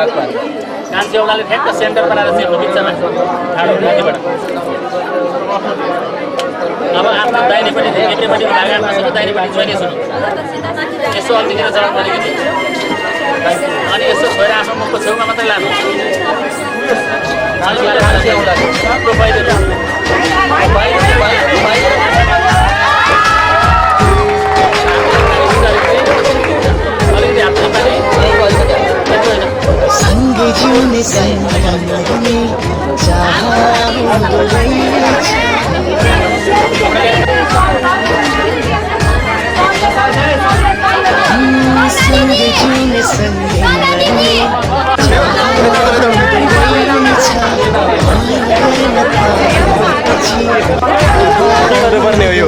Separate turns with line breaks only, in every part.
कान्छी औँलाले ठ्याक्क सेन्टर बनाएर सेल्नु बिचमा ठाडो माथिबाट अब आफ्नो दाहिनेपट्टि एप्रिपट्टि भागामा सुरु दाहिनेपट्टि छोइने सुरु यसो अल्छिएर चढाउनु अलिकति अनि यसो छोएर आफ्नो मुखको छेउमा मात्रै लानु
सँगै जिउने सँगै
पर्ने हो यो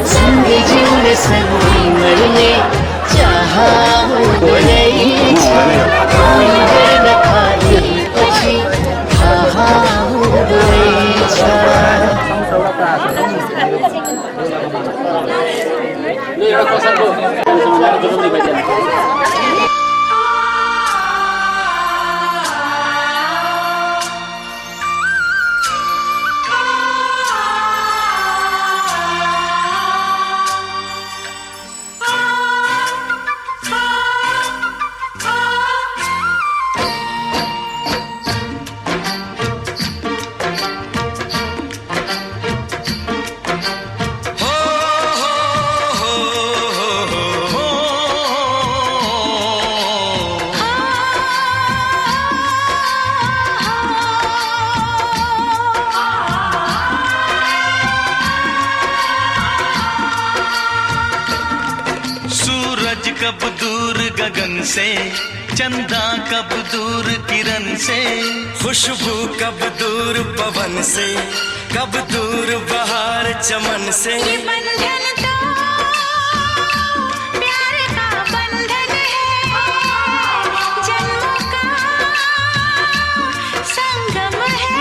सँगै जिउने सँगै मर्ने चाह हुँदैछ खाली पछि थाहा हुँदैछ
से, चंदा कब दूर किरण से, खुशबू कब दूर पवन से, कब दूर बहार चमन से।
ये बंधन तो प्यार का बंधन है, जन्मों का संगम है।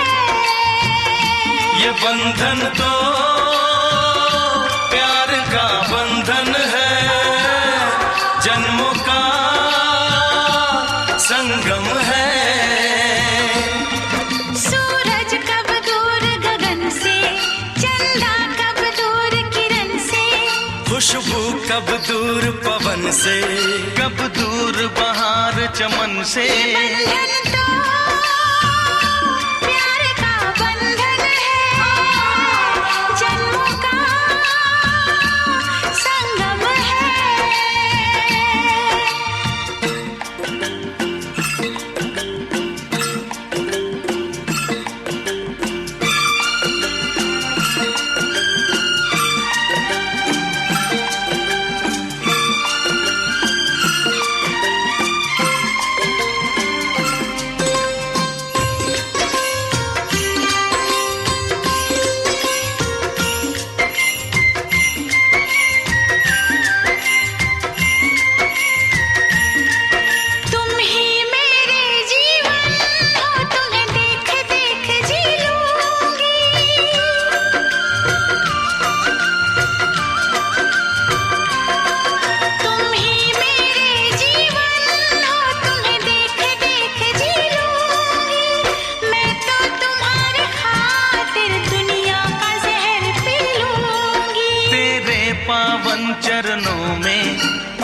ये बंधन तो प्यार का बंधन है, जन्मों का संगम है।
सूरज कब दूर गगन से, चंदा कब दूर किरण से,
खुशबू कब दूर पवन से, कब दूर बहार चमन से।
बंधन तो प्यार का बंधन है, जन्मों का संगम है। तुम ही मेरे जीवन हो, तुम्हें देख देख जी लूंगी। तुम ही मेरे जीवन हो, तुम्हें देख देख जी लूंगी। मैं तो तुम्हारे खातिर दुनिया का जहर पी लूंगी।
तेरे पावन चरणों में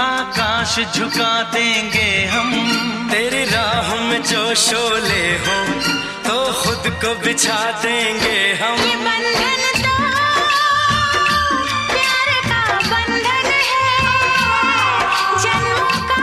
आकाश झुका देंगे हम। तेरी राह में जो शोले हो तो खुद को बिछा देंगे हम।
ये बंधन तो प्यार का बंधन है, जन्मों का।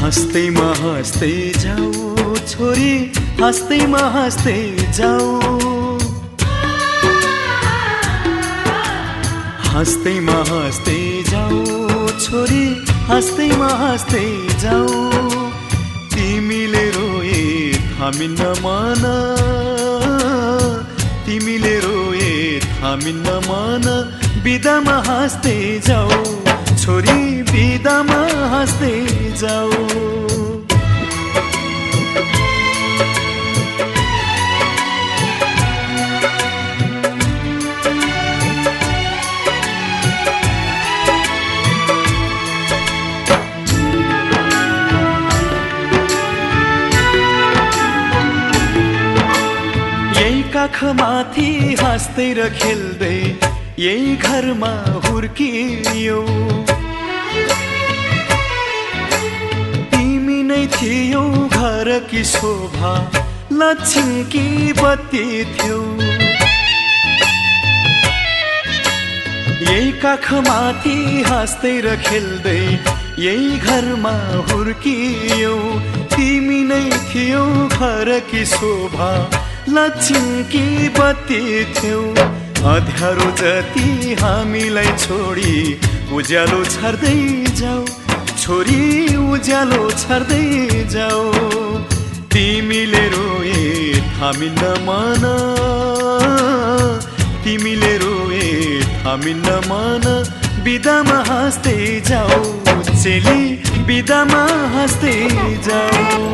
हँस्दैमा हँस्दै जाऊ छोरी, हँस्दैमा हँस्दै जाऊ। हँस्दैमा हँस्दै जाऊ छोरी, हँस्दैमा हँस्दै जाऊ। तिमीले रोए थामिन्न मन, तिमीले रोए थामिन्न मन। बिदामा हाँस्दै जाऊ छोरी, बिदामा हाँस्दै जाऊ। यही काखमाथि हाँस्दै र खेल्दै यही घरमा हुर्कियौ। तिमी नै थियौ घरकी शोभा, लक्ष्मीकी बत्ती थियौ। यही काखमाथि हाँस्दै र खेल्दै यही घरमा हुर्कियौ। तिमी नै थियौ घरकी शोभा, लक्ष्मीकी बत्ती थियौ। अँध्यारो जति हामीलाई छोडी उज्यालो छर्दै जाऊ छोरी, उज्यालो छर्दै जाऊ। तिमीले रोए थामिन्न मन, तिमीले रोए थामिन्न मन। बिदामा हाँस्दै जाऊ चेली, बिदामा हाँस्दै जाऊ।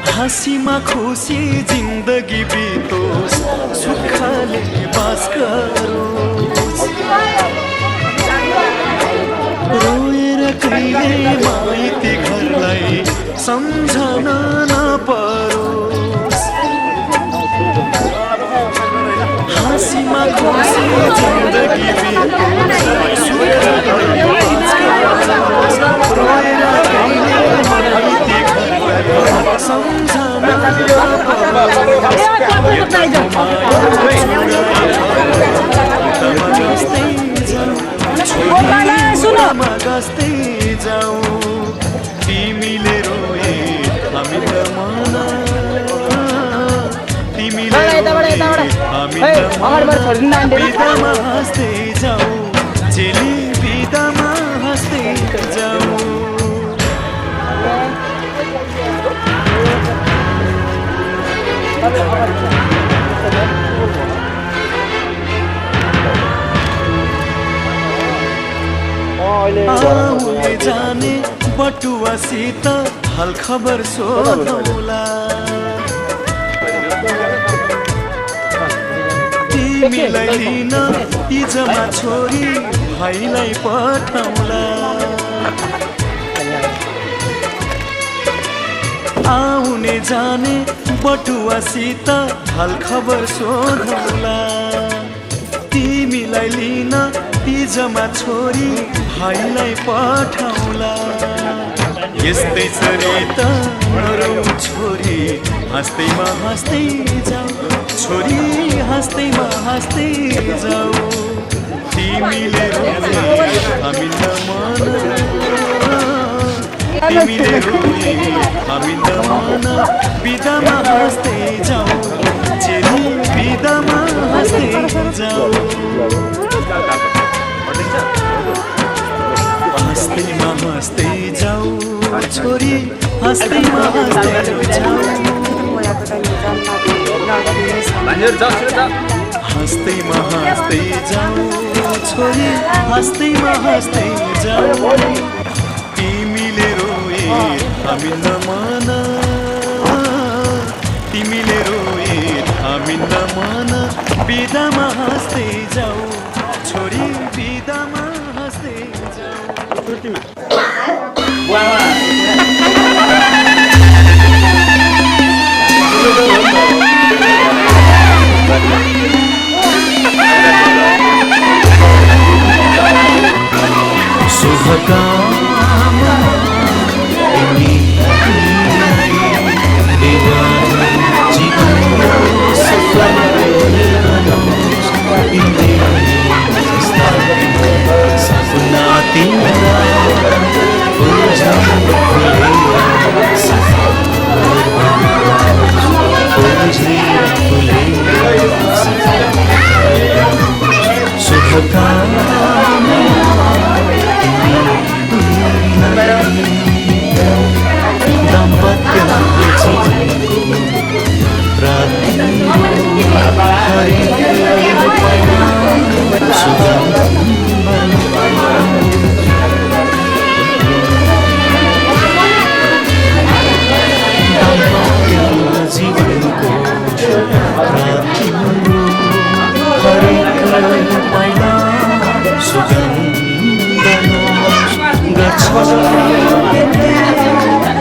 हाँसीमा खुसी जिन्दगी बितोस् सुखले बास गरोस् रोएर कहिले माइती घरलाई सम्झन नपरोस् हाँसीमा खुसी जिन्दगी बितोस् सुखले बास गरोस् रोएर कहिले माइती घरलाई सम्झन गस्दै जाऊ तिमीले रोए हामी त मन तिमीले बिदामा हाँस्दै जाऊ चेली बिदामा हाँस्दै जाऊ आउने जाने बटुवासित हाल खबर सोधौला तिमीलाई लिन इजमा छोरी भाइलाई पठाउला आउने जाने बटुवासित हाल खबर सोधौला तिमीलाई लिन इजमा छोरी भाइलाई पठाउला यस्तै छरे त नरौ छोरी हाँस्दैमा हाँस्दै जाऊ छोरी हाँस्दैमा हाँस्दै जाऊ तिमीले रोए हामी त मन तिमीले रोए हामी त मन बिदामा हाँस्दै जाऊ चेली बिदामा हाँस्दै जाऊ हाँस्दैमा हाँस्दै जाऊ छोरी हाँस्दैमा हाँस्दै जाऊ हाँस्दैमा हाँस्दै जाऊ छोरी हाँस्दैमा हाँस्दै जाऊ तिमीले रोए हामी न मन तिमीले रोए हामी न मन बिदामा हाँस्दै जाऊ छोरी बिदामा हाँस्दै जाऊ शुभकामना जीवन सफल सपना तिम्रा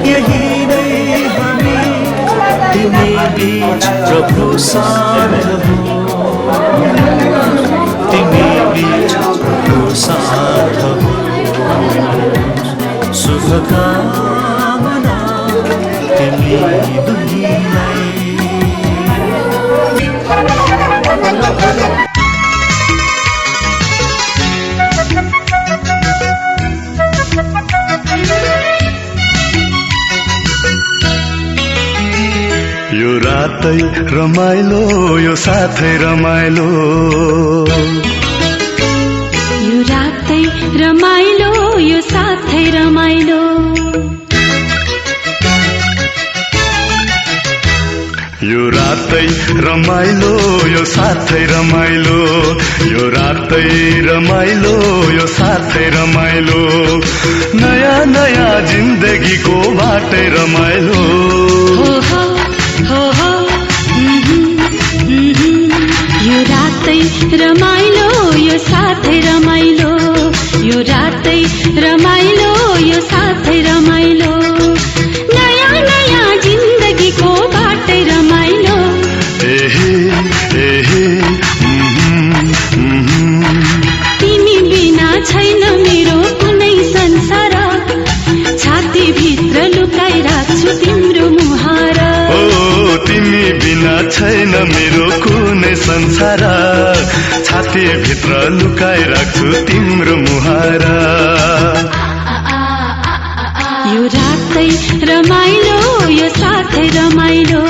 यही नै हामी तिमी बीच प्रभु साथ हो तिमी बीच प्रभु साथ हो शुभकामना तिमी दुईलाई
यो रातै रमाइलो यो साथै रमाइलो
यो रातै रमाइलो यो साथै रमाइलो
यो रातै रमाइलो यो साथै रमाइलो यो रातै रमाइलो यो साथै रमाइलो नयाँ नयाँ जिन्दगीको बाटै रमाइलो
हो हो यो रातै रमाइलो यो साथै रमाइलो यो रातै रमाइलो यो साथै रमाइलो नयाँ नयाँ जिन्दगीको बाटै रमाइलो तिमी बिना छैन मेरो कुनै संसार छातीभित्र लुकाइ राख्छु तिम्रो मुहार
तिमी बिना छैन मेरो कुनै संसार छातीभित्र लुकाइ राख्छु तिम्रो मुहार
यो रातै रमाइलो यो साथै रमाइलो